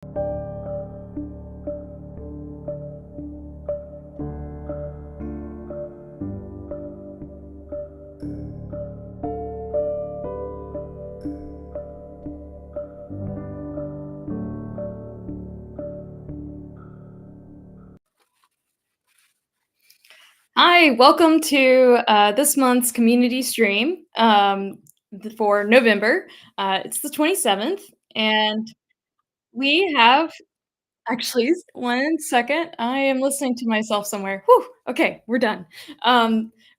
Hi, welcome to this month's community stream for November. It's the 27th, and we have actually, 1 second. I am listening to myself somewhere. Whew, okay, we're done.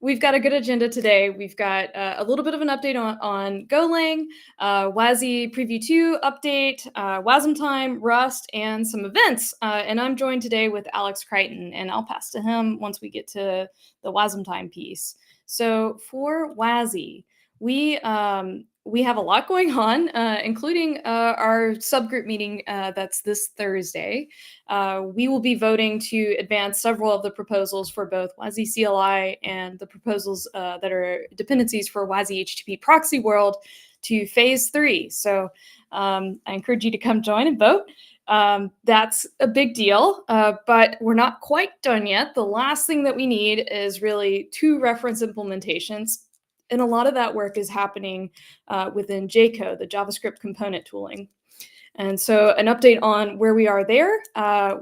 We've got a good agenda today. We've got a little bit of an update on Golang, WASI Preview 2 update, WASM Time, Rust, and some events. And I'm joined today with Alex Crichton, and I'll pass to him once we get to the WASM Time piece. So for WASI, we have a lot going on, including our subgroup meeting that's this Thursday. We will be voting to advance several of the proposals for both WASI CLI and the proposals that are dependencies for WASI HTTP proxy world to phase 3. So I encourage you to come join and vote. That's a big deal, but we're not quite done yet. The last thing that we need is really 2 reference implementations. And a lot of that work is happening within JCO, the JavaScript component tooling. And so an update on where we are there.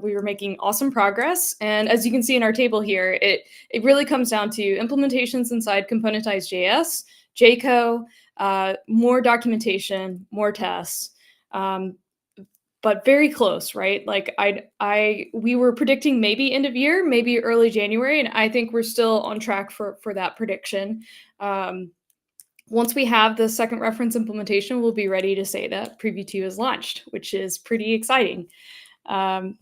We were making awesome progress. And as you can see in our table here, it really comes down to implementations inside componentized.js, JCO, more documentation, more tests. But very close, right? Like we were predicting maybe end of year, maybe early January, and I think we're still on track for that prediction. Um, Once we have the second reference implementation, we'll be ready to say that Preview 2 is launched, which is pretty exciting. Um,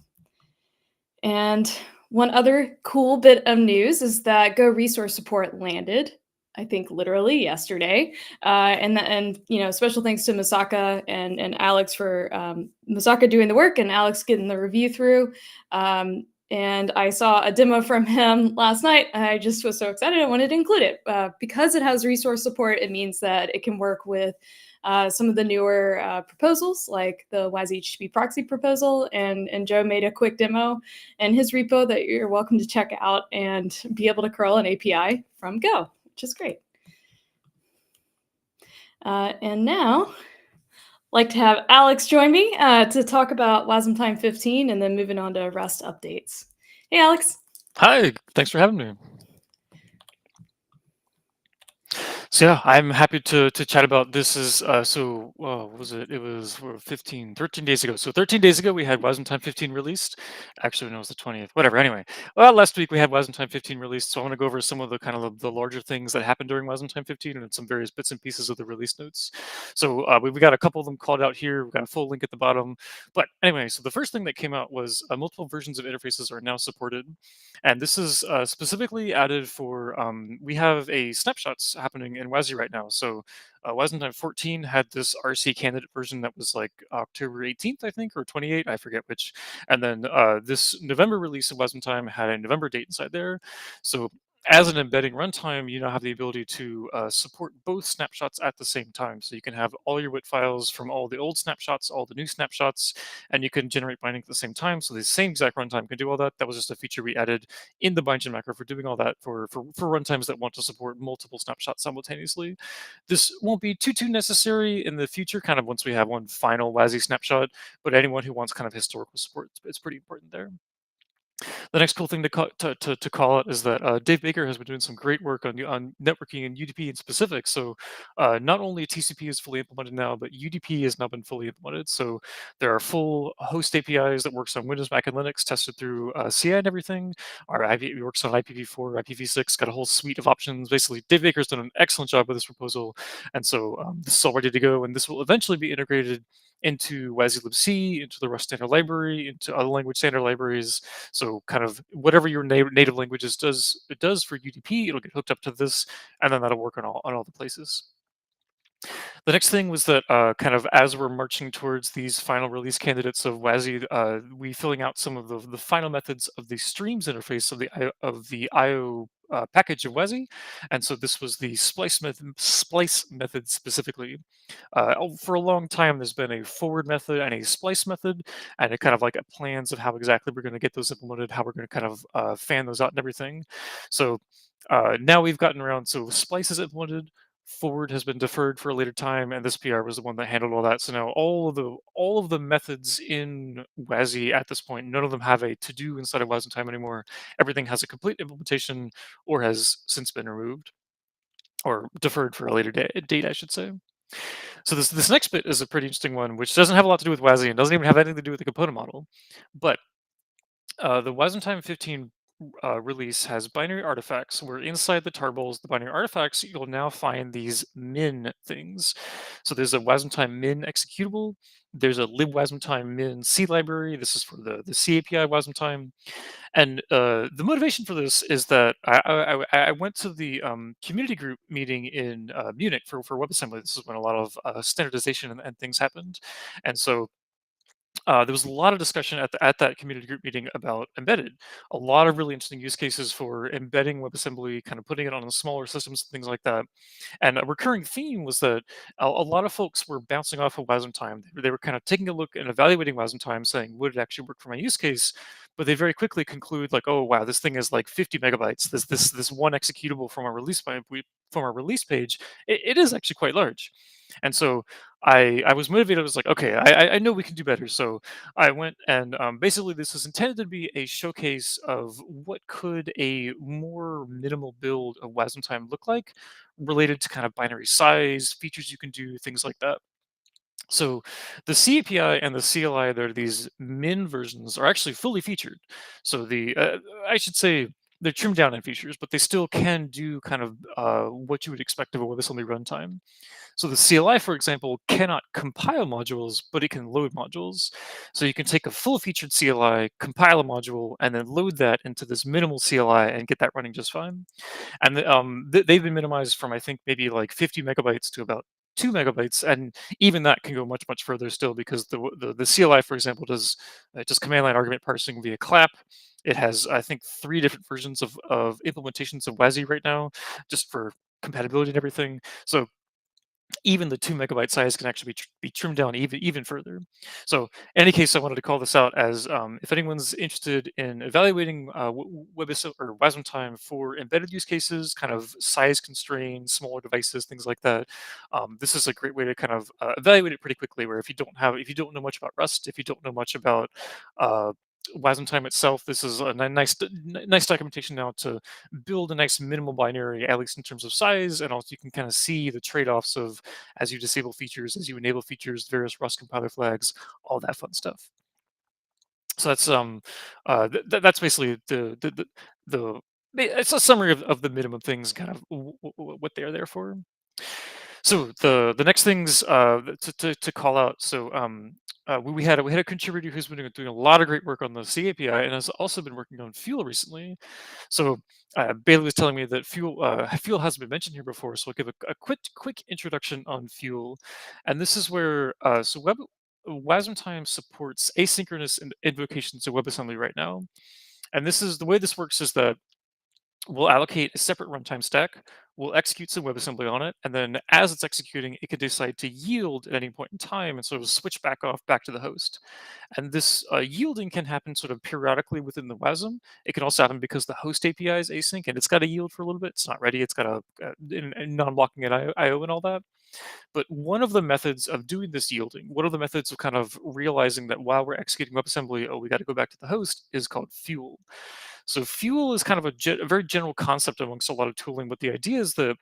and one other cool bit of news is that Go resource support landed, I think literally yesterday. And special thanks to Masaka and Alex for Masaka doing the work and Alex getting the review through. And I saw a demo from him last night. I just was so excited. I wanted to include it. Because it has resource support, it means that it can work with some of the newer proposals, like the WASI HTTP proxy proposal. And Joe made a quick demo in his repo that you're welcome to check out and be able to curl an API from Go, which is great. And now, like to have Alex join me to talk about WASM Time 15 and then moving on to Rust updates. Hey, Alex. Hi, thanks for having me. So yeah, I'm happy to chat about this. Is what was it? It was 13 days ago. So 13 days ago we had WASM Time 15 released. Actually, no, it was the 20th. Whatever. Anyway, well, last week we had WASM Time 15 released. So I want to go over some of the kind of the larger things that happened during WASM Time 15 and some various bits and pieces of the release notes. So we got a couple of them called out here. We've got a full link at the bottom. But anyway, so the first thing that came out was multiple versions of interfaces are now supported. And this is specifically added for, we have a snapshots happening in WASI right now. So WASM Time 14 had this RC candidate version that was like October 18th, I think, or 28th, I forget which. And then this November release of WASM Time had a November date inside there. So as an embedding runtime, you now have the ability to support both snapshots at the same time. So you can have all your WIT files from all the old snapshots, all the new snapshots, and you can generate binding at the same time. So the same exact runtime can do all that. That was just a feature we added in the bindgen macro for doing all that for runtimes that want to support multiple snapshots simultaneously. This won't be too necessary in the future, kind of once we have one final WASI snapshot, but anyone who wants kind of historical support, it's pretty important there. The next cool thing to call out is that Dave Baker has been doing some great work on networking and UDP in specific. So not only TCP is fully implemented now, but UDP has now been fully implemented. So there are full host APIs that works on Windows, Mac, and Linux, tested through CI and everything. Our IP works on IPv4, IPv6, got a whole suite of options. Basically, Dave Baker's done an excellent job with this proposal, and so this is all ready to go. And this will eventually be integrated into WASI-libc, into the Rust standard library, into other language standard libraries. So kind of whatever your native languages does for UDP, it'll get hooked up to this, and then that'll work on all the places. The next thing was that kind of as we're marching towards these final release candidates of WASI, we filling out some of the final methods of the streams interface of the IO package of WASI, and so this was the splice method specifically. For a long time, there's been a forward method and a splice method, and it kind of like plans of how exactly we're going to get those implemented, how we're going to kind of fan those out and everything. So now we've gotten around. So splice is implemented. Forward has been deferred for a later time, and this PR was the one that handled all that. So now all of the methods in WASI at this point, none of them have a to do inside of WASM time anymore. Everything has a complete implementation or has since been removed or deferred for a later date, I should say. So this next bit is a pretty interesting one, which doesn't have a lot to do with WASI and doesn't even have anything to do with the component model. But the WASM 15 release has binary artifacts where inside the tarbles, the binary artifacts, you'll now find these min things. So there's a WASM min executable. There's a libwasmtime min C library. This is for the C API WASM. And the motivation for this is that I went to the community group meeting in Munich for WebAssembly. This is when a lot of standardization and things happened. And so there was a lot of discussion at that community group meeting about embedded. A lot of really interesting use cases for embedding WebAssembly, kind of putting it on smaller systems, things like that. And a recurring theme was that a lot of folks were bouncing off of WASM time. They were kind of taking a look and evaluating WASM time, saying, would it actually work for my use case? But they very quickly conclude, like, oh wow, this thing is like 50 megabytes. This one executable from our release page, it is actually quite large. And so I was motivated. I was like, okay, I know we can do better. So I went and basically this is intended to be a showcase of what could a more minimal build of WASM time look like, related to kind of binary size, features you can do, things like that. So the CAPI and the CLI, they're these min versions, are actually fully featured. So I should say they're trimmed down in features, but they still can do kind of what you would expect of a WebAssembly runtime. So the CLI, for example, cannot compile modules, but it can load modules. So you can take a full featured CLI, compile a module, and then load that into this minimal CLI and get that running just fine. And they've been minimized from, I think, maybe like 50 megabytes to about 2 megabytes, and even that can go much further still, because the CLI, for example, does just command line argument parsing via clap. It has, I think, 3 different versions of implementations of WASI right now, just for compatibility and everything. So even the 2 megabyte size can actually be trimmed down even further. So in any case, I wanted to call this out as, if anyone's interested in evaluating WebAssembly or WASM time for embedded use cases, kind of size constrained, smaller devices, things like that. This is a great way to kind of evaluate it pretty quickly. Where if you don't know much about Rust, if you don't know much about WASM time itself, this is a nice documentation now to build a nice minimal binary, at least in terms of size, and also you can kind of see the trade-offs of, as you disable features, as you enable features, various Rust compiler flags, all that fun stuff. So that's basically it's a summary of the minimum things, kind of what they're there for. So the next things to call out. So we had a contributor who's been doing a lot of great work on the C API and has also been working on Fuel recently. So Bailey was telling me that Fuel hasn't been mentioned here before, so I'll give a quick introduction on Fuel. And this is where WASM time supports asynchronous invocations of WebAssembly right now. And this is the way this works is that we'll allocate a separate runtime stack. We'll execute some WebAssembly on it, and then as it's executing, it could decide to yield at any point in time, and sort of switch back to the host. And this yielding can happen sort of periodically within the WASM. It can also happen because the host API is async, and it's got to yield for a little bit. It's not ready. It's got a non-blocking at IO and all that. But one of the methods of doing this yielding, one of the methods of kind of realizing that while we're executing WebAssembly, oh, we got to go back to the host, is called Fuel. So Fuel is kind of a very general concept amongst a lot of tooling, but the idea is that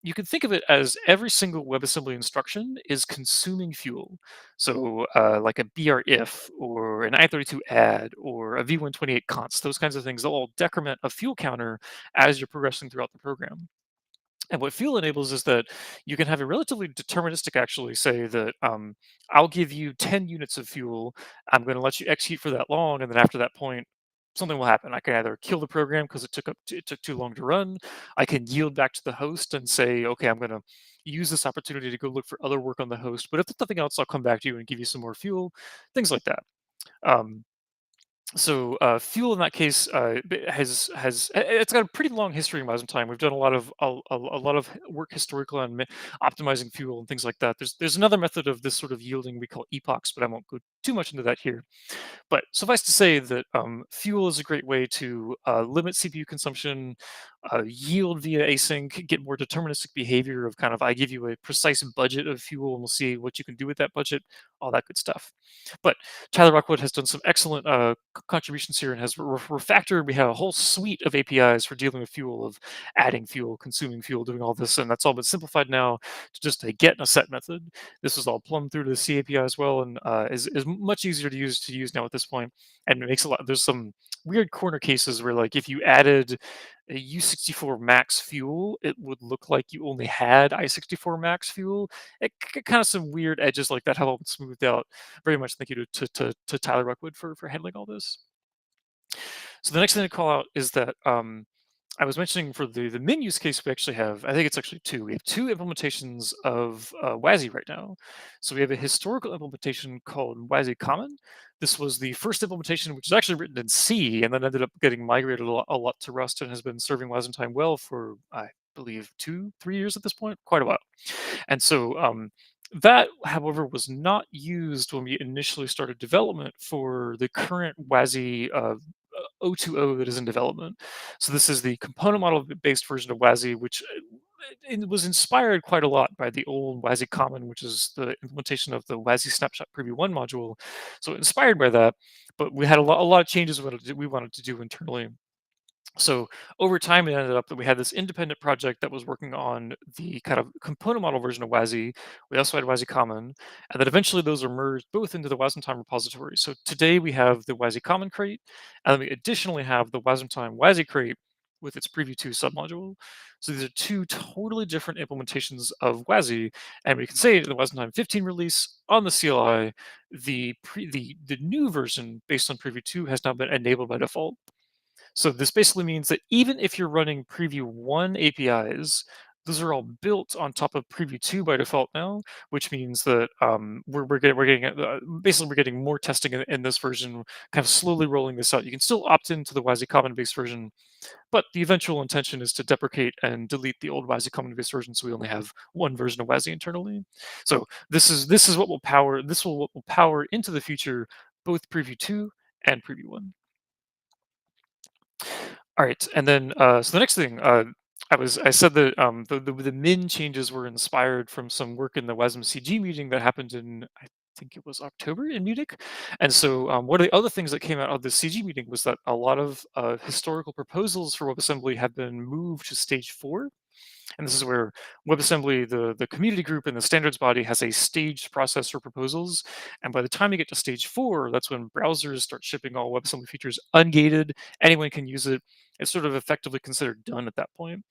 you can think of it as every single WebAssembly instruction is consuming fuel. So like a BR-if or an I32 add or a V128 const, those kinds of things, they'll all decrement a fuel counter as you're progressing throughout the program. And what Fuel enables is that you can have a relatively deterministic, actually say that I'll give you 10 units of fuel. I'm going to let you execute for that long. And then after that point, something will happen. I can either kill the program because it took too long to run. I can yield back to the host and say, okay, I'm going to use this opportunity to go look for other work on the host. But if there's nothing else, I'll come back to you and give you some more fuel, things like that. Um, So fuel in that case it's got a pretty long history in Wasm time. We've done a lot of work historical on optimizing fuel and things like that. There's another method of this sort of yielding we call epochs, but I won't go too much into that here. But suffice to say that fuel is a great way to limit CPU consumption, yield via async, get more deterministic behavior of kind of I give you a precise budget of fuel and we'll see what you can do with that budget, all that good stuff. But Tyler Rockwood has done some excellent contributions here and has refactored. We have a whole suite of APIs for dealing with fuel, of adding fuel, consuming fuel, doing all this, and that's all been simplified now to just a get and a set method. This is all plumbed through to the C API as well, and is much easier to use now at this point. And it makes a lot. There's some weird corner cases where, like, if you added a U64 max fuel, it would look like you only had I64 max fuel. Kind of some weird edges like that have all been smoothed out. Very much thank you to Tyler Rockwood for handling all this. So the next thing to call out is that I was mentioning for the min use case, we actually have, I think it's actually two. We have two implementations of WASI right now. So we have a historical implementation called WASI Common. This was the first implementation, which is actually written in C and then ended up getting migrated a lot to Rust and has been serving WASM time well for, I believe, 3 years at this point, quite a while. And so that, however, was not used when we initially started development for the current WASI O2O that is in development. So this is the component model based version of WASI, which it was inspired quite a lot by the old WASI Common, which is the implementation of the WASI Snapshot Preview 1 module. So inspired by that, but we had a lot of changes we wanted to do internally. So over time, it ended up that we had this independent project that was working on the kind of component model version of WASI. We also had WASI Common, and then eventually those are merged both into the WASM Time repository. So today we have the WASI Common crate, and then we additionally have the WASM Time WASI crate with its Preview 2 submodule. So these are two totally different implementations of WASI, and we can say in the WASM Time 15 release on the CLI, the new version based on Preview 2 has now been enabled by default. So this basically means that even if you're running Preview 1 APIs, those are all built on top of Preview 2 by default now, which means that we're getting more testing in this version, kind of slowly rolling this out. You can still opt into the WASI Common based version, but the eventual intention is to deprecate and delete the old WASI Common based version, so we only have one version of WASI internally. So this is what will power what will power into the future both Preview 2 and Preview 1. All right, and then so the next thing I said that the min changes were inspired from some work in the WASM CG meeting that happened in, I think it was October in Munich. And so one of the other things that came out of the CG meeting was that a lot of historical proposals for WebAssembly have been moved to stage 4. And this is where WebAssembly, the community group and the standards body, has a staged process for proposals. And by the time you get to stage 4, that's when browsers start shipping all WebAssembly features ungated. Anyone can use it. It's sort of effectively considered done at that point.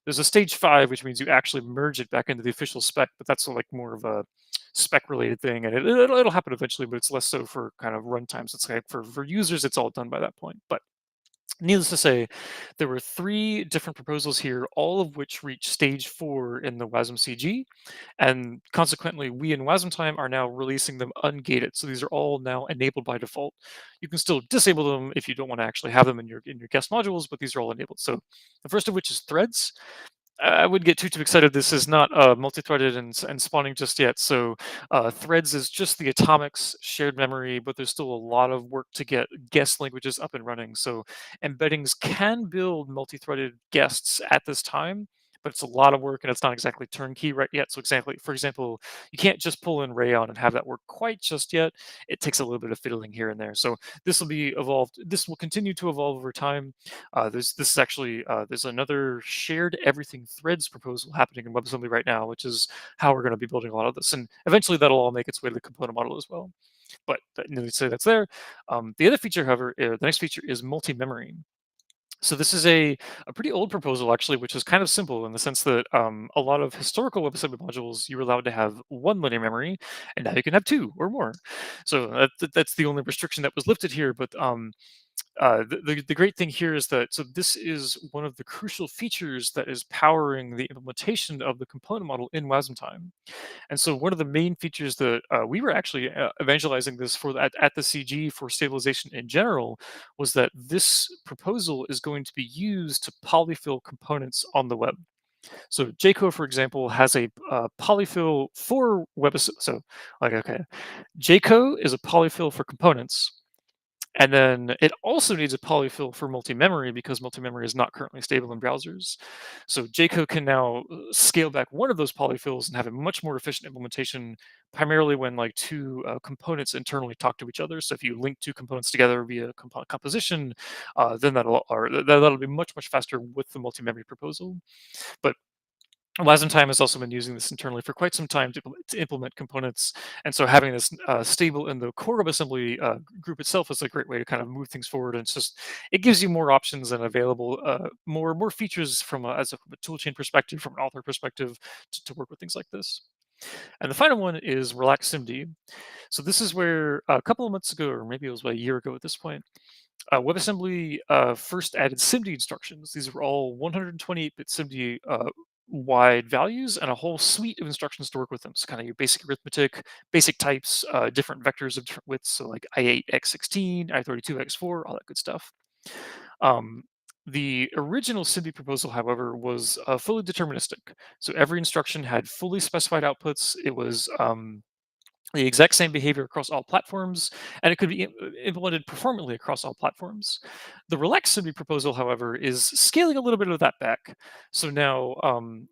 There's a stage 5, which means you actually merge it back into the official spec, but that's like more of a spec related thing, and it'll happen eventually, but it's less so for kind of runtimes. It's like for users, it's all done by that point. But needless to say, there were 3 different proposals here, all of which reached stage 4 in the WASM CG, and consequently, we in WASM Time are now releasing them ungated. So these are all now enabled by default. You can still disable them if you don't want to actually have them in your guest modules, but these are all enabled. So the first of which is threads. I wouldn't get too excited. This is not multi-threaded and spawning just yet. So threads is just the atomics shared memory, but there's still a lot of work to get guest languages up and running. So embeddings can build multi-threaded guests at this time, but it's a lot of work and it's not exactly turnkey right yet. So for example, you can't just pull in Rayon and have that work quite just yet. It takes a little bit of fiddling here and there. So this will be evolved. This will continue to evolve over time. This is actually there's another shared everything threads proposal happening in WebAssembly right now, which is how we're going to be building a lot of this, and eventually that'll all make its way to the component model as well. But needless to say, that's there. The other feature, however, the next feature is multi-memory. So this is a pretty old proposal actually, which is kind of simple in the sense that a lot of historical WebAssembly modules you were allowed to have one linear memory, and now you can have two or more. So that's the only restriction that was lifted here. But The great thing here is that this is one of the crucial features that is powering the implementation of the component model in Wasmtime. And so one of the main features that we were actually evangelizing this for at the CG for stabilization in general was that this proposal is going to be used to polyfill components on the web. So Jco, for example, has a polyfill for so like okay, Jco is a polyfill for components, and then it also needs a polyfill for multi-memory because multi-memory is not currently stable in browsers. So Jco can now scale back one of those polyfills and have a much more efficient implementation, primarily when like two components internally talk to each other. So if you link two components together via composition, then that'll be much faster with the multi-memory proposal. But Wasmtime has also been using this internally for quite some time to implement components, and so having this stable in the core WebAssembly group itself is a great way to kind of move things forward. And it gives you more options and available more features from from a toolchain perspective, from an author perspective, to work with things like this. And the final one is Relax SIMD. So this is where a couple of months ago, or maybe it was about a year ago at this point, WebAssembly first added SIMD instructions. These were all 128-bit SIMD wide values and a whole suite of instructions to work with them. So kind of your basic arithmetic, basic types, different vectors of different widths. So like I8 x16, I32 x4, all that good stuff. Um, the original SIMD proposal, however, was fully deterministic. So every instruction had fully specified outputs. It was the exact same behavior across all platforms, and it could be implemented performantly across all platforms. The Relax SIMD proposal, however, is scaling a little bit of that back. So now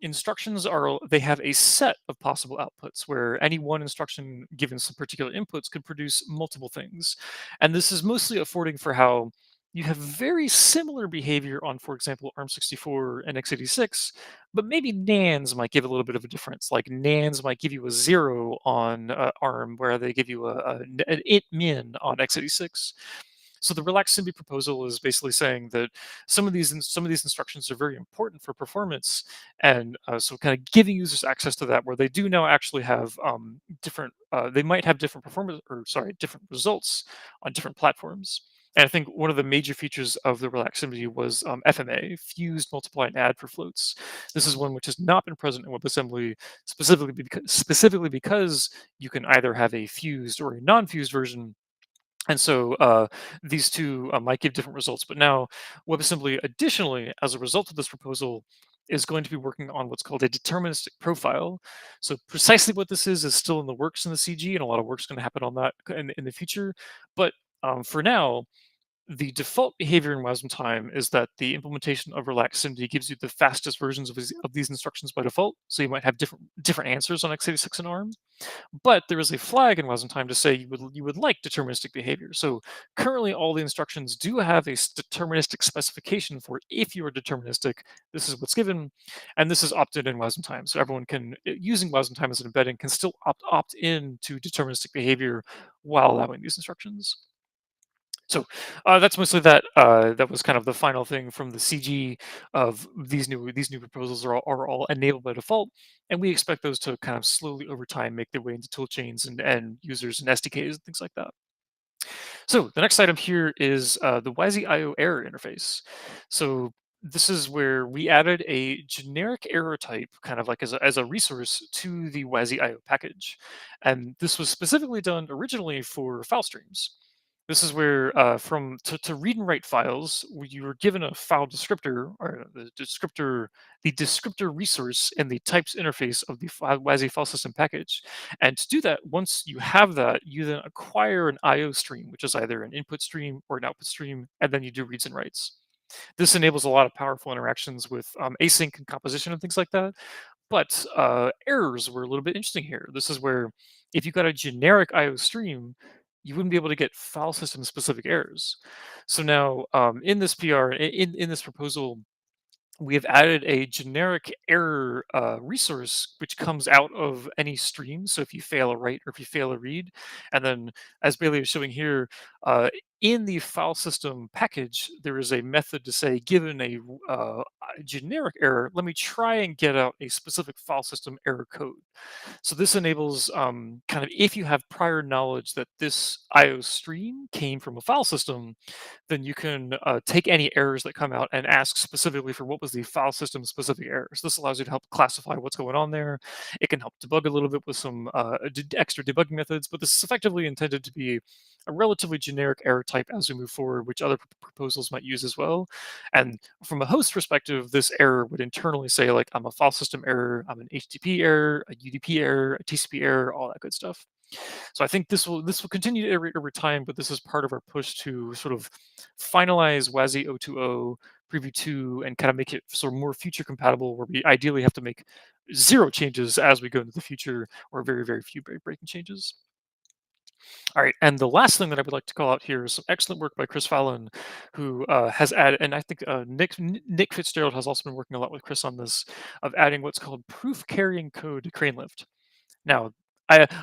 instructions they have a set of possible outputs where any one instruction given some particular inputs could produce multiple things. And this is mostly affording for how you have very similar behavior on, for example, ARM64 and x86, but maybe NANDs might give a little bit of a difference. Like NANDs might give you a 0 on ARM, where they give you an int min on x86. So the Relax SIMD proposal is basically saying that some of these instructions are very important for performance, and so kind of giving users access to that, where they do now actually have different. They might have different performance, or sorry, different results on different platforms. And I think one of the major features of the Relax SIMD was FMA, fused, multiply, and add for floats. This is one which has not been present in WebAssembly, specifically because you can either have a fused or a non-fused version. And so these two might give different results. But now WebAssembly, additionally, as a result of this proposal, is going to be working on what's called a deterministic profile. So precisely what this is still in the works in the CG, and a lot of work's going to happen on that in the future. But for now, the default behavior in Wasmtime is that the implementation of Relax SIMD gives you the fastest versions of these instructions by default. So you might have different answers on x86 and ARM. But there is a flag in Wasmtime to say you would like deterministic behavior. So currently, all the instructions do have a deterministic specification for if you are deterministic, this is what's given, and this is opted in Wasmtime. So everyone can using Wasmtime as an embedding can still opt in to deterministic behavior while allowing these instructions. So that's mostly that. That was kind of the final thing from the CG of these new proposals are all enabled by default, and we expect those to kind of slowly over time make their way into tool chains and users and SDKs and things like that. So the next item here is the WASI-IO error interface. So this is where we added a generic error type, kind of like as a resource to the WASI-IO package, and this was specifically done originally for file streams. This is where, to read and write files, you were given a file descriptor, or the descriptor resource in the types interface of the WASI file system package. And to do that, once you have that, you then acquire an I/O stream, which is either an input stream or an output stream, and then you do reads and writes. This enables a lot of powerful interactions with async and composition and things like that. But errors were a little bit interesting here. This is where if you got a generic IO stream, you wouldn't be able to get file system specific errors. So now in this PR, in this proposal, we have added a generic error resource which comes out of any stream. So if you fail a write or if you fail a read, and then as Bailey is showing here, in the file system package, there is a method to say, given a generic error, let me try and get out a specific file system error code. So this enables kind of if you have prior knowledge that this IO stream came from a file system, then you can take any errors that come out and ask specifically for what was the file system specific errors. This allows you to help classify what's going on there. It can help debug a little bit with some extra debugging methods, but this is effectively intended to be a relatively generic error type as we move forward, which other proposals might use as well. And from a host perspective, this error would internally say, like, I'm a file system error, I'm an HTTP error, a UDP error, a TCP error, all that good stuff. So I think this will continue to iterate over time, but this is part of our push to sort of finalize WASI 020 Preview 2 and kind of make it sort of more future compatible, where we ideally have to make zero changes as we go into the future, or very, very few breaking changes. All right, and the last thing that I would like to call out here is some excellent work by Chris Fallon, who has added, and I think Nick Fitzgerald has also been working a lot with Chris on this, of adding what's called proof carrying code to CraneLift. Now,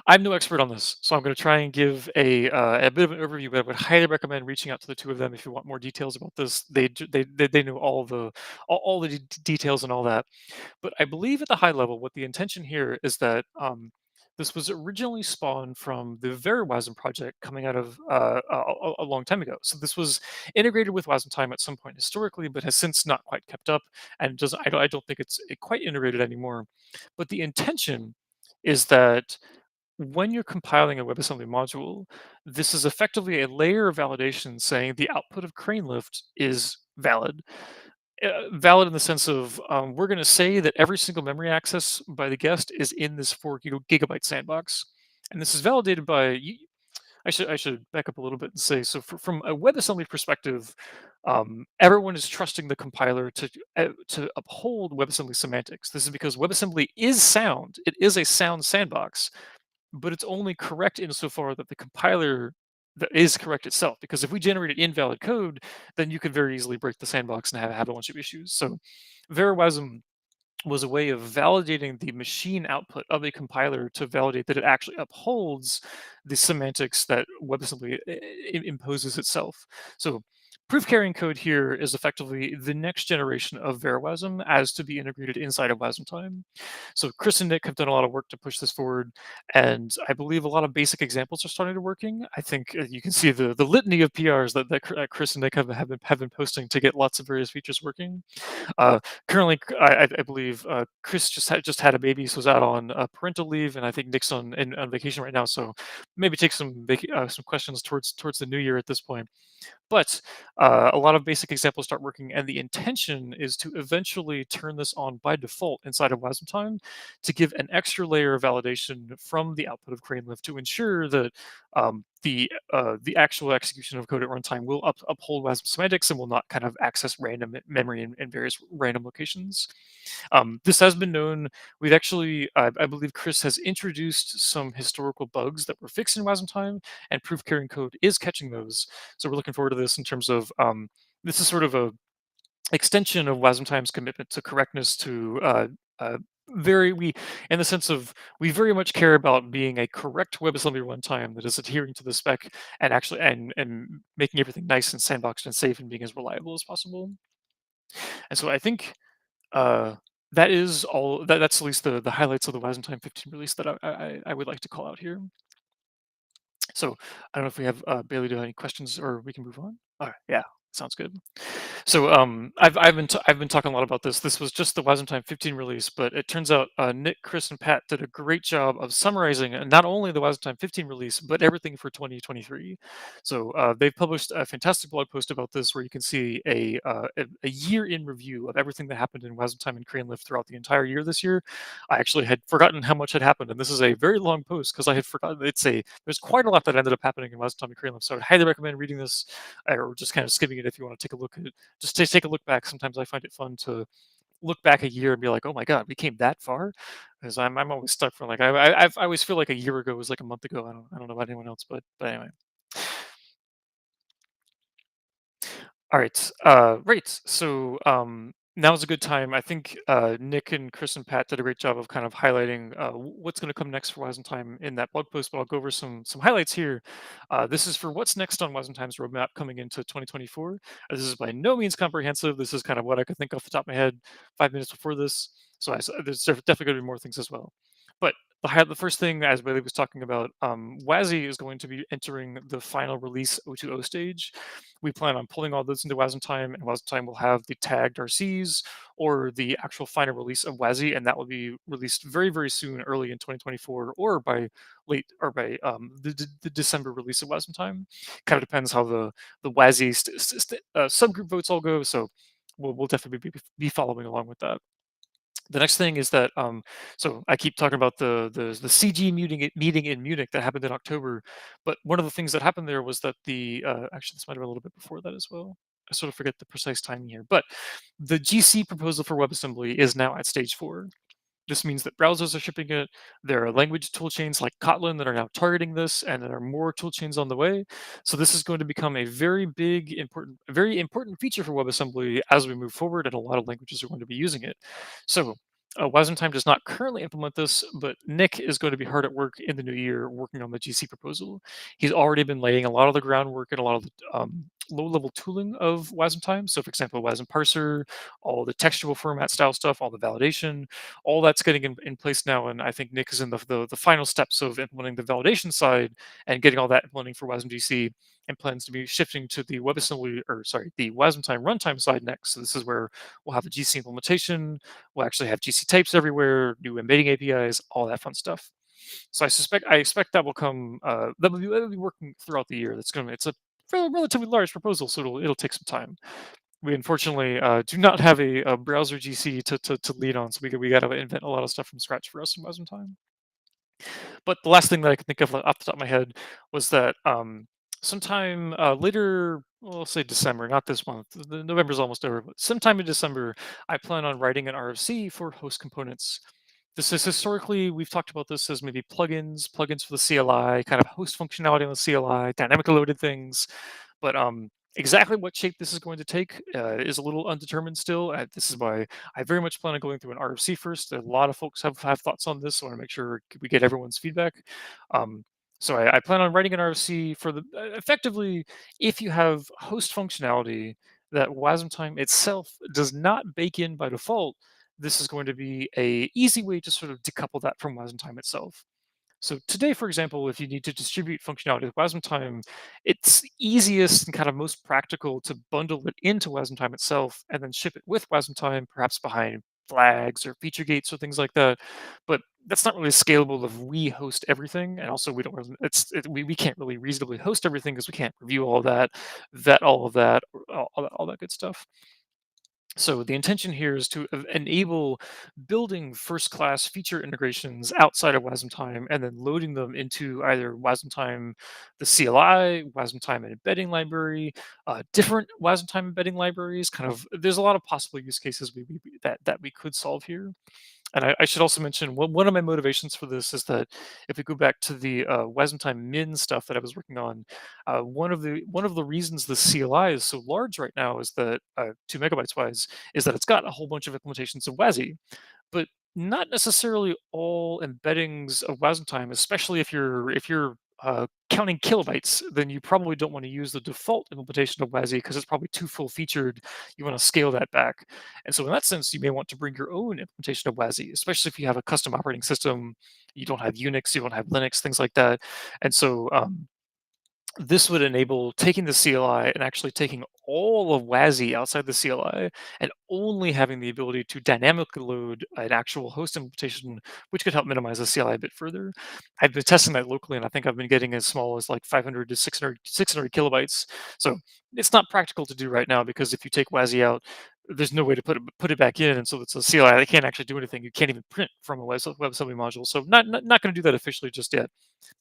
I'm no expert on this, so I'm going to try and give a bit of an overview. But I would highly recommend reaching out to the two of them if you want more details about this. They know all the details and all that. But I believe at the high level, what the intention here is that this was originally spawned from the VeriWasm project coming out of a long time ago. So this was integrated with WasmTime at some point historically, but has since not quite kept up, and doesn't. I don't think it's quite integrated anymore. But the intention is that when you're compiling a WebAssembly module, this is effectively a layer of validation saying the output of CraneLift is valid. Valid in the sense of we're going to say that every single memory access by the guest is in this 4 gigabyte sandbox, and this is validated by. I should back up a little bit and say so. From a WebAssembly perspective, everyone is trusting the compiler to uphold WebAssembly semantics. This is because WebAssembly is sound; it is a sound sandbox, but it's only correct insofar that the compiler that is correct itself. Because if we generated invalid code, then you could very easily break the sandbox and have a bunch of issues. So, VeriWasm was a way of validating the machine output of a compiler to validate that it actually upholds the semantics that WebAssembly imposes itself. So proof carrying code here is effectively the next generation of VeriWasm as to be integrated inside of WasmTime. So Chris and Nick have done a lot of work to push this forward, and I believe a lot of basic examples are starting to working. I think you can see the litany of PRs that Chris and Nick have been posting to get lots of various features working. Uh, Currently, I believe Chris just had a baby, so is out on parental leave, and I think Nick's on vacation right now. So maybe take some questions towards the new year at this point. But a lot of basic examples start working, and the intention is to eventually turn this on by default inside of WasmTime to give an extra layer of validation from the output of CraneLift to ensure that the actual execution of code at runtime will uphold WASM semantics and will not kind of access random memory in various random locations. This has been known. We've actually, I believe, Chris has introduced some historical bugs that were fixed in WasmTime, and proof carrying code is catching those. So we're looking forward to this in terms of this is sort of a extension of WasmTime's commitment to correctness to very we in the sense of we very much care about being a correct WebAssembly runtime that is adhering to the spec and actually and making everything nice and sandboxed and safe and being as reliable as possible. And so I think uh, that is all. That's at least the highlights of the WasmTime 15 release that I would like to call out here. So I don't know if we have Bailey, do you have any questions or we can move on? All right, yeah, sounds good. So I've been talking a lot about this. This was just the WasmTime 15 release, but it turns out Nick, Chris, and Pat did a great job of summarizing not only the WasmTime 15 release, but everything for 2023. So they've published a fantastic blog post about this, where you can see a year in review of everything that happened in WasmTime and CraneLift throughout the entire year this year. I actually had forgotten how much had happened, and this is a very long post because I had forgotten. There's quite a lot that ended up happening in WasmTime and CraneLift. So I would highly recommend reading this, or just kind of skimming it if you want to take a look at it, just to take a look back. Sometimes I find it fun to look back a year and be like, "Oh my god, we came that far," because I'm always stuck for like I always feel like a year ago was like a month ago. I don't know about anyone else, but anyway. All right, right. So Now's a good time. I think Nick and Chris and Pat did a great job of kind of highlighting what's going to come next for Wise Time in that blog post. But I'll go over some highlights here. This is for what's next on Wise Time's roadmap coming into 2024. This is by no means comprehensive. This is kind of what I could think off the top of my head 5 minutes before this. There's definitely going to be more things as well. But the first thing, as Bailey was talking about, WASI is going to be entering the final release O2O stage. We plan on pulling all those into Wasm and Wasm will have the tagged RCs or the actual final release of WASI, and that will be released very, very soon, early in 2024, or by the December release of Wasm. Kind of depends how the WASI subgroup votes all go. So we'll definitely be following along with that. The next thing is that so I keep talking about the CG meeting in Munich that happened in October, but one of the things that happened there was that the actually this might have been a little bit before that as well. I sort of forget the precise timing here, but the GC proposal for WebAssembly is now at stage 4. This means that browsers are shipping it. There are language toolchains like Kotlin that are now targeting this, and there are more toolchains on the way. So this is going to become a very big, very important feature for WebAssembly as we move forward, and a lot of languages are going to be using it. So Wasmtime does not currently implement this, but Nick is going to be hard at work in the new year working on the GC proposal. He's already been laying a lot of the groundwork and a lot of the low-level tooling of Wasmtime. So, for example, Wasm parser, all the textual format style stuff, all the validation, all that's getting in place now. And I think Nick is in the final steps of implementing the validation side and getting all that implementing for Wasm GC, and plans to be shifting to the WebAssembly, or sorry, the Wasmtime runtime side next. So this is where we'll have a GC implementation. We'll actually have GC types everywhere, new embedding APIs, all that fun stuff. So I expect that will come. That'll be working throughout the year. It's a relatively large proposal, so it'll take some time. We unfortunately do not have a browser GC to lead on, so we got to invent a lot of stuff from scratch for us in Wasm Time. But the last thing that I can think of off the top of my head was that sometime later, well, I'll say December, not this month. November's almost over, but sometime in December, I plan on writing an RFC for host components. This is historically, we've talked about this as maybe plugins for the CLI, kind of host functionality on the CLI, dynamically loaded things. But exactly what shape this is going to take is a little undetermined still. This is why I very much plan on going through an RFC first. A lot of folks have thoughts on this, so I want to make sure we get everyone's feedback. So I plan on writing an RFC for the effectively, if you have host functionality that Wasmtime itself does not bake in by default, this is going to be a easy way to sort of decouple that from Wasmtime itself. So today, for example, if you need to distribute functionality with Wasmtime, it's easiest and kind of most practical to bundle it into Wasmtime itself and then ship it with Wasmtime, perhaps behind flags or feature gates or things like that. But that's not really scalable if we host everything, and also we don't really, we can't really reasonably host everything because we can't review all of that, vet all of that, all that good stuff. So the intention here is to enable building first-class feature integrations outside of Wasmtime and then loading them into either Wasmtime, the CLI, Wasmtime an embedding library, different Wasmtime embedding libraries. Kind of, there's a lot of possible use cases that we could solve here. And I should also mention one of my motivations for this is that if we go back to the Wasmtime Min stuff that I was working on, one of the reasons the CLI is so large right now is that 2 megabytes wise is that it's got a whole bunch of implementations of WASI, but not necessarily all embeddings of Wasmtime, especially if you're counting kilobytes, then you probably don't want to use the default implementation of WASI because it's probably too full featured. You want to scale that back. And so in that sense, you may want to bring your own implementation of WASI, especially if you have a custom operating system, you don't have Unix, you don't have Linux, things like that. And so this would enable taking the CLI and actually taking all of WASI outside the CLI and only having the ability to dynamically load an actual host implementation, which could help minimize the CLI a bit further. I've been testing that locally, and I think I've been getting as small as like 500 to 600 kilobytes. So it's not practical to do right now because if you take WASI out, there's no way to put it back in, and so it's a CLI that can't actually do anything. You can't even print from a WebAssembly module. So not going to do that officially just yet.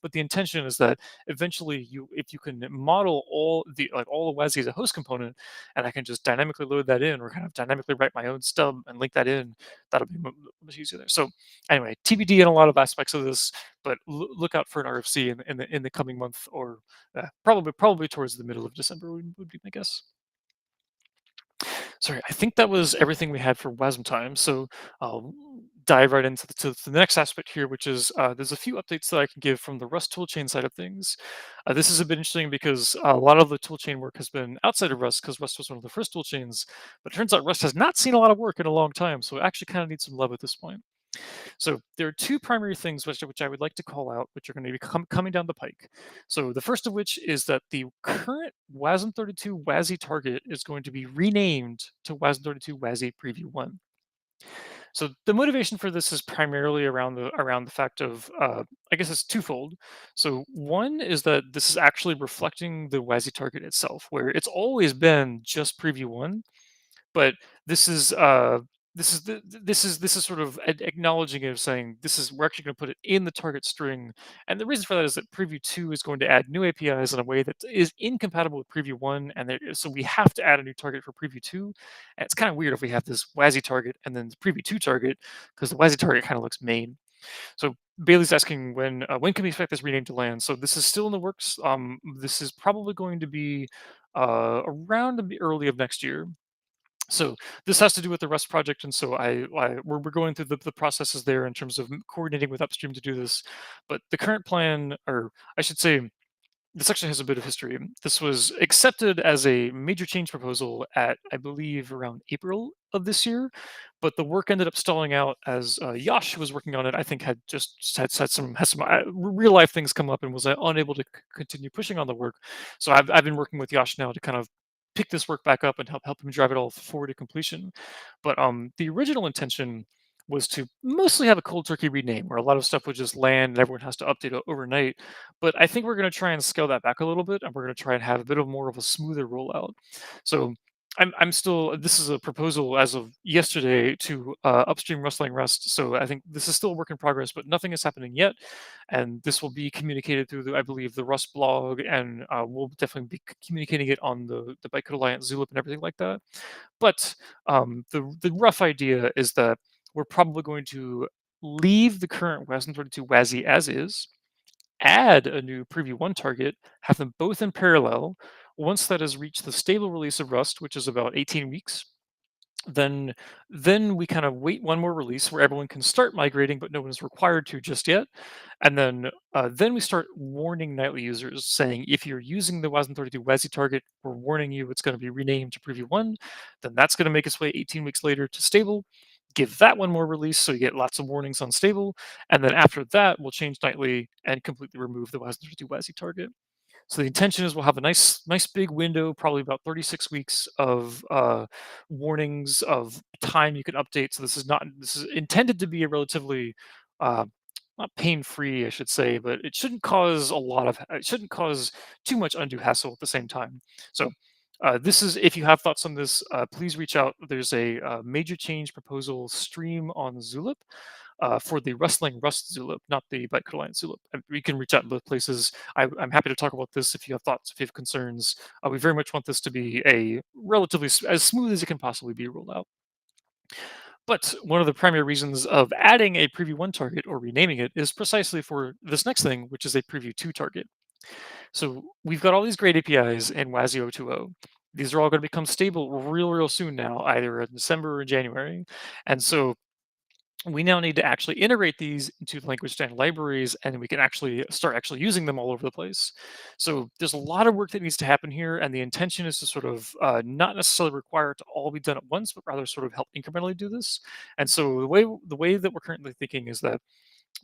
But the intention is that eventually if you can model all the WASI as a host component, and I can just dynamically load that in or kind of dynamically write my own stub and link that in, that'll be much easier there. So anyway, TBD in a lot of aspects of this, but look out for an RFC in the coming month, or probably towards the middle of December would be my guess. Sorry, I think that was everything we had for WASM time. So I'll dive right into the next aspect here, which is there's a few updates that I can give from the Rust toolchain side of things. This is a bit interesting because a lot of the toolchain work has been outside of Rust because Rust was one of the first toolchains, but it turns out Rust has not seen a lot of work in a long time, so it actually kind of needs some love at this point. So there are two primary things which I would like to call out, which are going to be coming down the pike. So the first of which is that the current WASM32 WASI target is going to be renamed to WASM32 WASI Preview 1. So the motivation for this is primarily around the fact of I guess it's twofold. So one is that this is actually reflecting the WASI target itself, where it's always been just Preview 1, but this is this is sort of acknowledging it of saying this is we're actually going to put it in the target string, and the reason for that is that preview 2 is going to add new apis in a way that is incompatible with preview 1, and so we have to add a new target for preview 2, and it's kind of weird if we have this WASI target and then the preview 2 target, because the WASI target kind of looks main. So Bailey's asking when can we expect this rename to land. So this is still in the works. This is probably going to be around the early of next year. So this has to do with the Rust project, and so we're going through the processes there in terms of coordinating with upstream to do this. But the current plan, or I should say, this actually has a bit of history. This was accepted as a major change proposal at, I believe, around April of this year, but the work ended up stalling out as Yash, who was working on it, I think, had just had some real life things come up and was unable to continue pushing on the work. So I've been working with Yash now to kind of pick this work back up and help him drive it all forward to completion. But the original intention was to mostly have a cold turkey rename where a lot of stuff would just land and everyone has to update it overnight. But I think we're going to try and scale that back a little bit, and we're going to try and have a bit of more of a smoother rollout. So I'm still, this is a proposal as of yesterday to upstream Rustling Rust. So I think this is still a work in progress, but nothing is happening yet. And this will be communicated through I believe the Rust blog, and we'll definitely be communicating it on the Bytecode Alliance Zulip and everything like that. But the rough idea is that we're probably going to leave the current WASM32 WASI as is, add a new Preview 1 target, have them both in parallel. Once that has reached the stable release of Rust, which is about 18 weeks, then we kind of wait one more release where everyone can start migrating, but no one is required to just yet. And then we start warning nightly users, saying if you're using the WASM32 WASI target, we're warning you it's going to be renamed to Preview 1. Then that's going to make its way 18 weeks later to stable. Give that one more release so you get lots of warnings on stable. And then after that, we'll change nightly and completely remove the WASM32 WASI target. So the intention is we'll have a nice big window, probably about 36 weeks of warnings of time you can update. So this is intended to be a relatively uh, not pain-free, I should say, but it shouldn't cause it shouldn't cause too much undue hassle at the same time. So this is, if you have thoughts on this, please reach out. There's a major change proposal stream on Zulip for the Rustling Rust Zulip, not the Bytecode Alliance Zulip. We can reach out in both places. I'm happy to talk about this if you have thoughts, if you have concerns. We very much want this to be a relatively as smooth as it can possibly be rolled out. But one of the primary reasons of adding a Preview 1 target or renaming it is precisely for this next thing, which is a Preview 2 target. So we've got all these great APIs in WASI 020. These are all going to become stable real soon now, either in December or January. And so we now need to actually integrate these into language standard libraries, and we can actually start using them all over the place. So there's a lot of work that needs to happen here, and the intention is to sort of not necessarily require it to all be done at once, but rather sort of help incrementally do this. And so the way that we're currently thinking is that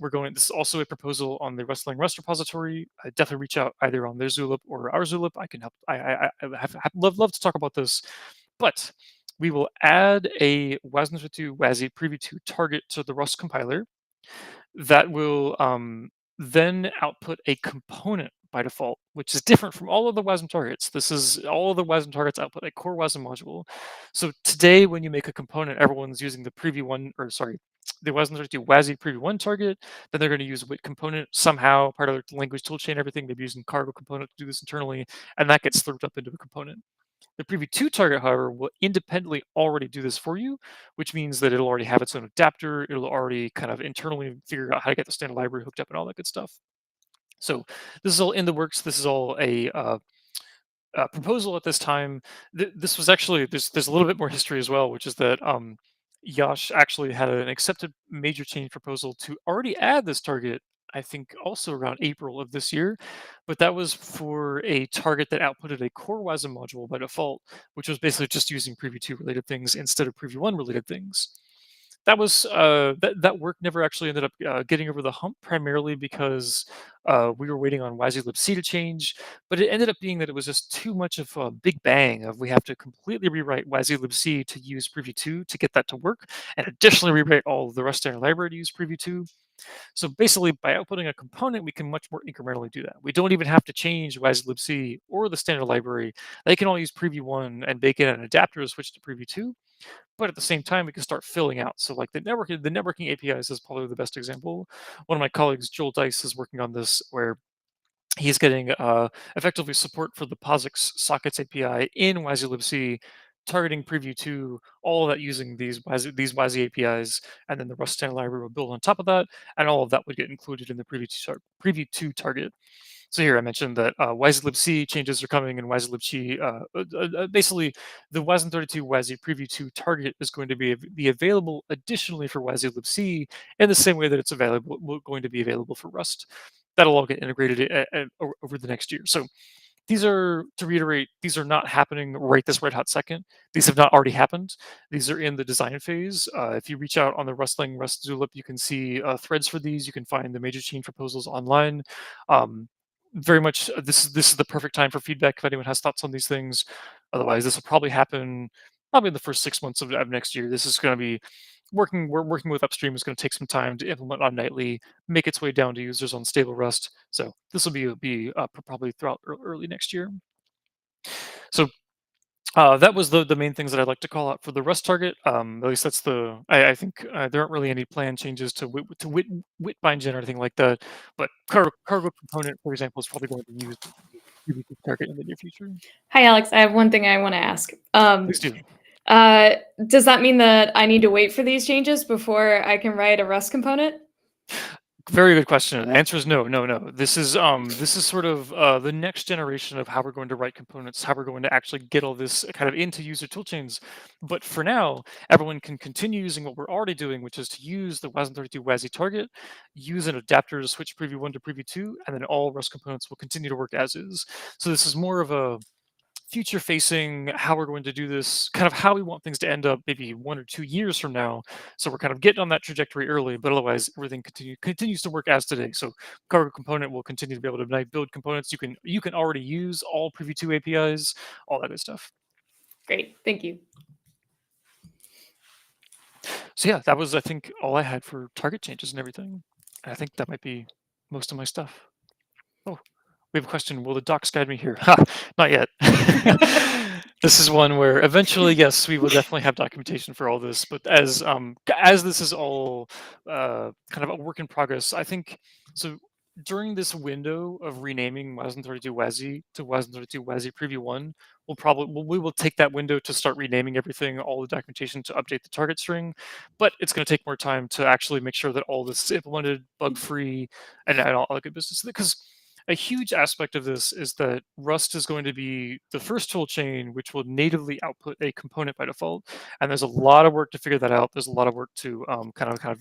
we're going. This is also a proposal on the Rustling Rust repository. Definitely reach out either on their Zulip or our Zulip. I can help. I love to talk about this, but we will add a WASM32 WASI Preview 2 target to the Rust compiler that will then output a component by default, which is different from all of the WASM targets. This is all of the WASM targets output a core WASM module. So today, when you make a component, everyone's using the Preview 1, or sorry, the WASM32 WASI Preview 1 target. Then they're going to use WIT component somehow, part of the language toolchain, everything. They're using cargo component to do this internally, and that gets slurped up into a component. The Preview 2 target, however, will independently already do this for you, which means that it'll already have its own adapter. It'll already kind of internally figure out how to get the standard library hooked up and all that good stuff. So this is all in the works. This is all a proposal at this time. This was actually there's a little bit more history as well, which is that Yash actually had an accepted major change proposal to already add this target. I think also around April of this year, but that was for a target that outputted a core WASM module by default, which was basically just using Preview 2 related things instead of Preview 1 related things. That work never actually ended up getting over the hump, primarily because we were waiting on WYSI libc to change, but it ended up being that it was just too much of a big bang of we have to completely rewrite WYSI libc to use Preview 2 to get that to work, and additionally rewrite all of the rest of our library to use Preview 2. So basically, by outputting a component, we can much more incrementally do that. We don't even have to change WYSI libc or the standard library. They can all use Preview 1 and bake in an adapter to switch to Preview 2, but at the same time we can start filling out. So like the networking APIs is probably the best example. One of my colleagues, Joel Dice, is working on this where he's getting effectively support for the POSIX sockets API in WYSI libc, targeting Preview 2, all of that using these WYSI APIs, and then the Rust standard library will build on top of that, and all of that would get included in the Preview 2 target. So here I mentioned that WYSI libc changes are coming, and WYSI libc, basically the WASM32 WYSI Preview 2 target is going to be available additionally for WYSI libc in the same way that it's going to be available for Rust. That'll all get integrated over the next year. So these are, to reiterate, these are not happening right this red hot second. These have not already happened. These are in the design phase. If you reach out on the Rust Zulip, you can see threads for these. You can find the major change proposals online. Very much, this is the perfect time for feedback if anyone has thoughts on these things. Otherwise, this will probably happen probably in the first 6 months of next year. This is going to be we're working with upstream is going to take some time to implement on nightly, make its way down to users on stable Rust. So this will be probably throughout early next year. So that was the main things that I'd like to call out for the Rust target. At least that's I think there aren't really any plan changes to wit bind or anything like that. But cargo component, for example, is probably going to be used as a target in the near future. Hi, Alex. I have one thing I want to ask. Please do. Does that mean that I need to wait for these changes before I can write a Rust component? Very good question. The answer is no, no, no. This is sort of the next generation of how we're going to write components, how we're going to actually get all this kind of into user toolchains. But for now, everyone can continue using what we're already doing, which is to use the WASM32 WASI target, use an adapter to switch Preview 1 to Preview 2, and then all Rust components will continue to work as is. So this is more of a future facing, how we're going to do this, kind of how we want things to end up maybe 1 or 2 years from now. So we're kind of getting on that trajectory early, but otherwise everything continues to work as today. So cargo component will continue to be able to build components. You can already use all Preview 2 APIs, all that good stuff. Great, thank you. So yeah, that was, I think, all I had for target changes and everything. I think that might be most of my stuff. Oh, we have a question. Will the docs guide me here? Ha, not yet. This is one where eventually, yes, we will definitely have documentation for all this. But as this is all kind of a work in progress, I think so. During this window of renaming WASM32 WASI to WASM32 WASI Preview 1, we will take that window to start renaming everything, all the documentation to update the target string. But it's going to take more time to actually make sure that all this is implemented, bug free, and all the good business. Because a huge aspect of this is that Rust is going to be the first tool chain which will natively output a component by default, and there's a lot of work to figure that out. There's a lot of work to kind of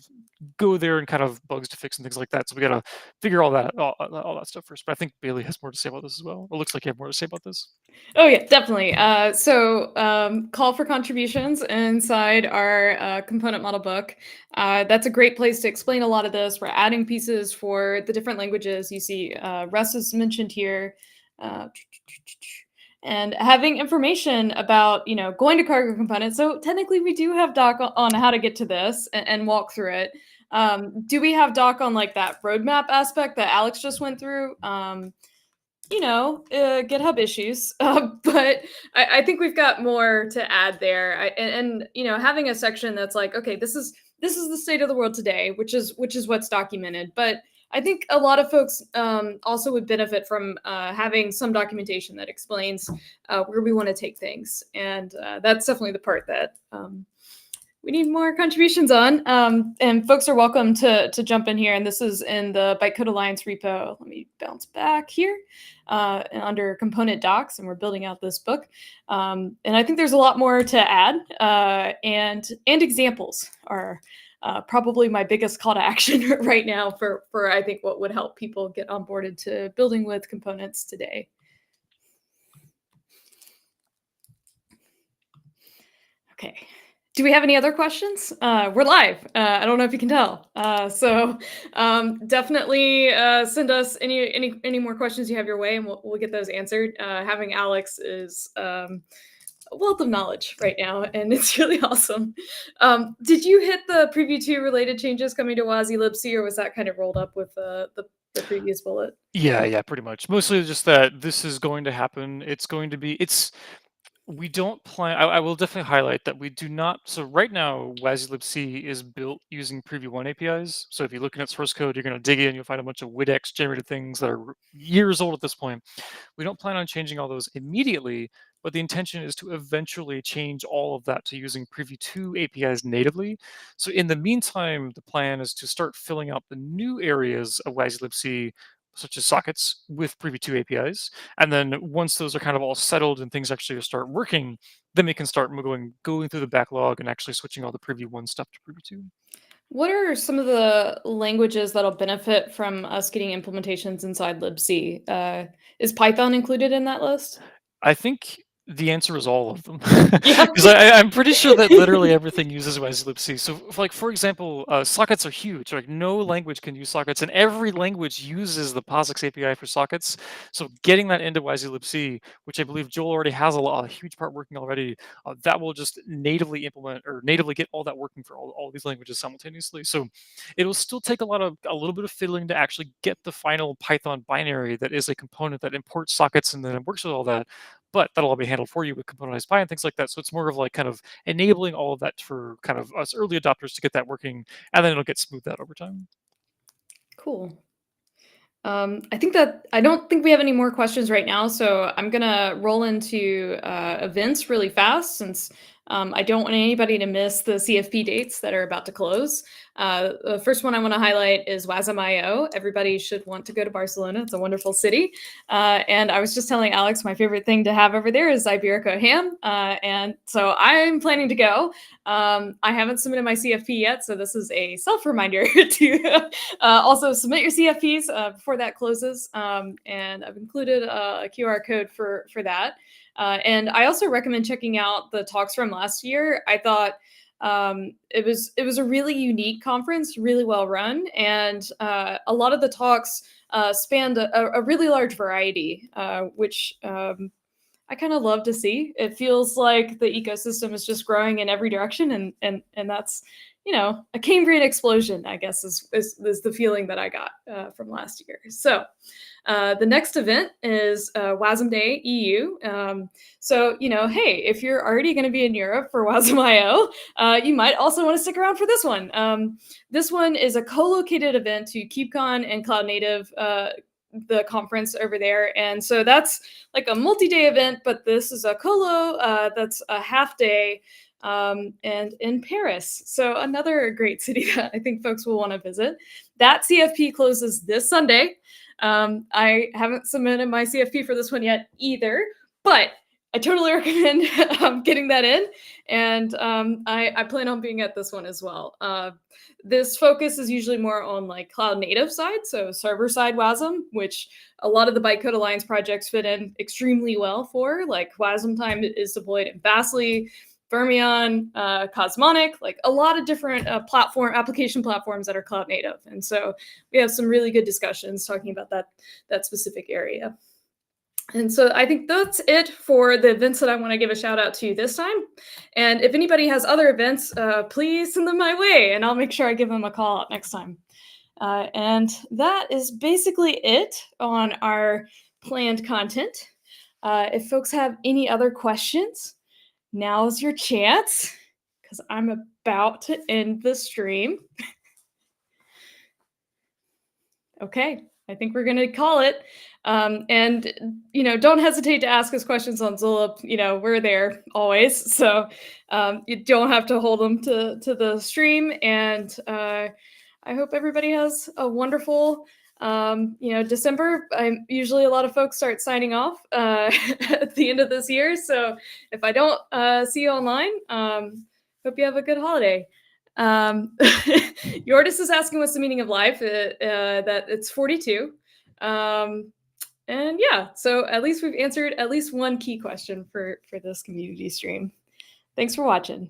go there and kind of bugs to fix and things like that. So we got to figure all that stuff first. But I think Bailey has more to say about this as well. It looks like you have more to say about this. Oh yeah, definitely. Call for contributions inside our component model book. That's a great place to explain a lot of this. We're adding pieces for the different languages. You see Rust is mentioned here. And having information about, going to cargo components. So technically we do have doc on how to get to this and walk through it. Do we have doc on like that roadmap aspect that Alex just went through? GitHub issues, but I think we've got more to add there. Having a section that's like, okay, this is the state of the world today, which is what's documented. But I think a lot of folks also would benefit from having some documentation that explains where we want to take things, and that's definitely the part that we need more contributions on. And folks are welcome to jump in here. And this is in the Bytecode Alliance repo. Let me bounce back here under component docs, and we're building out this book. And I think there's a lot more to add, and examples are probably my biggest call to action right now for I think what would help people get onboarded to building with components today. Okay. Do we have any other questions? We're live. I don't know if you can tell. Definitely send us any more questions you have your way, and we'll get those answered. Having Alex is a wealth of knowledge right now, and it's really awesome. Did you hit the preview 2 related changes coming to WASI libc, or was that kind of rolled up with the previous bullet? Yeah, pretty much. Mostly just that this is going to happen. It's going to be. It's We don't plan. I will definitely highlight that we do not. So right now, WASI-libc is built using Preview One APIs. So if you're looking at source code, you're going to dig in. You'll find a bunch of WIDX generated things that are years old at this point. We don't plan on changing all those immediately, but the intention is to eventually change all of that to using Preview 2 APIs natively. So in the meantime, the plan is to start filling out the new areas of WASI-libc, such as sockets, with Preview 2 APIs. And then once those are kind of all settled and things actually start working, then we can start going through the backlog and actually switching all the Preview 1 stuff to Preview 2. What are some of the languages that'll benefit from us getting implementations inside libc? Is Python included in that list? I think the answer is all of them, Yeah. because I'm pretty sure that literally everything uses WASI-libc. So, like for example, sockets are huge. Like no language can use sockets, and every language uses the POSIX API for sockets. So, getting that into WASI-libc, which I believe Joel already has a huge part working already, that will just natively implement or natively get all that working for all these languages simultaneously. So, it'll still take a little bit of fiddling to actually get the final Python binary that is a component that imports sockets and then it works with all that, but that'll all be handled for you with componentized Py and things like that. So it's more of like kind of enabling all of that for kind of us early adopters to get that working, and then it'll get smoothed out over time. Cool. I don't think we have any more questions right now, so I'm gonna roll into events really fast since I don't want anybody to miss the CFP dates that are about to close. The first one I want to highlight is WASM.io. Everybody should want to go to Barcelona. It's a wonderful city. And I was just telling Alex my favorite thing to have over there is Iberico ham. And so I'm planning to go. I haven't submitted my CFP yet, so this is a self reminder to also submit your CFPs before that closes. And I've included a QR code for that. And I also recommend checking out the talks from last year. I thought it was a really unique conference, really well run, and a lot of the talks spanned a really large variety, which I kind of love to see. It feels like the ecosystem is just growing in every direction, and that's a Cambrian explosion, I guess, is the feeling that I got from last year. So the next event is WASM Day EU. Hey, if you're already going to be in Europe for WASM.io, you might also want to stick around for this one. This one is a co-located event to KubeCon and Cloud Native, the conference over there. And so that's like a multi-day event, but this is a colo that's a half day and in Paris. So another great city that I think folks will want to visit. That CFP closes this Sunday. I haven't submitted my CFP for this one yet either, but I totally recommend getting that in. And I plan on being at this one as well. This focus is usually more on like cloud native side, so server side WASM, which a lot of the Bytecode Alliance projects fit in extremely well for. Like WASM time is deployed in Fastly, Fermyon, Cosmonic, like a lot of different application platforms that are cloud native. And so we have some really good discussions talking about that specific area. And so I think that's it for the events that I want to give a shout out to this time. And if anybody has other events, please send them my way and I'll make sure I give them a call out next time. And that is basically it on our planned content. If folks have any other questions, now's your chance because I'm about to end the stream. Okay, I think we're going to call it. And don't hesitate to ask us questions on Zulip. We're there always, so you don't have to hold them to the stream. And I hope everybody has a wonderful December. I'm usually a lot of folks start signing off at the end of this year. So if I don't see you online, hope you have a good holiday. Yordis is asking what's the meaning of life. That it's 42. And yeah, so at least we've answered at least one key question for this community stream. Thanks for watching.